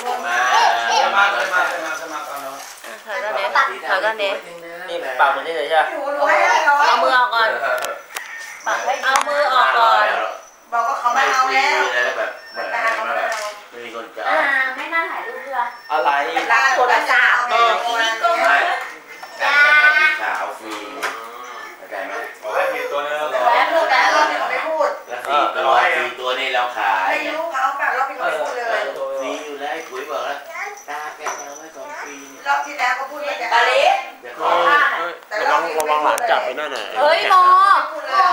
มาก่อนเนาะถอยก็เน้นนี่ปากมันนี่เลยใช่ไหมเอามือออกก่อนเอามือออกก่อนบอกว่าเขาไม่เอาแล้วแบบไม่มีคนจ่ายไม่น่าถ่ายรูปด้วยอะไรโทรศัพท์ไม่การขาวฟรีเข้าใจไหมบอกให้มีตัวนึงหรอแล้วพูดแล้วเราเนี่ยไม่พูดแล้ว4 ตัวนี่เราขายไม่รู้เขาแบบเราไม่พูดเลยฟรีอยู่แล้วคุยบอกแล้วตาแกเอาไว้ก่อนฟรีรอบที่แล้วก็พูดว่าจะแต่ระวังหลานจับไปนั่นน่ะเฮ้ยโม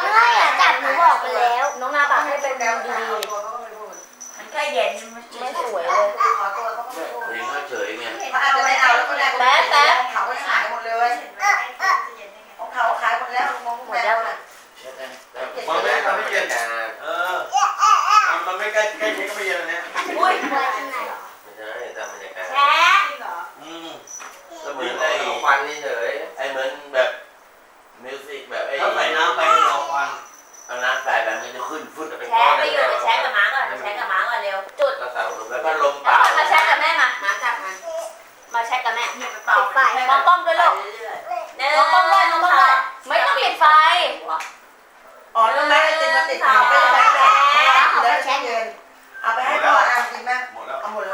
ไม่ให้อ่ะจับหนูบอกไปแล้วน้องนาบอกให้เป็นดีมันก็เย็นไม่สวยเลยขอตัวเขาก็ไม่พูดเองก็เฉยไงเขาอาจจะไม่เอาแล้วก็ได้เขาก็ขายหมดเลยของเขาขายหมดแล้วมองหมดแล้วมันไม่ทำให้เย็นมันไม่ใกล้เช็คก็ไม่เย็นอันเนี้ยอุ้ยไปที่ไหนไม่ใช่ตามบรรยากาศแช่ก็เหมือนไอ้ควันนี่เฉยไอ้เหมือนแบบมิวสิกแบบไอ้ถ้าใส่น้ำไปเอาควันเอาน้ำใส่แบบมันจะขึ้นฟุตเป็นแช่ไปอยู่ไปแช่กับม้าก่อนแช่กับม้าก่อนเร็วจุดแล้วเสาแล้วก็ลมเปล่ามาแช่กับแม่มาจับมาแช่กับแม่ปิดไฟมองกล้องด้วยลูกมองกล้องด้วยไม่ต้องปิดไฟอ๋อแล้วแม่ติดมาติดเขาไปแช่แบบแล้วแช่เย็นเอาไปให้พ่ออากินไหมหมดแล้วเอาหมดแล้ว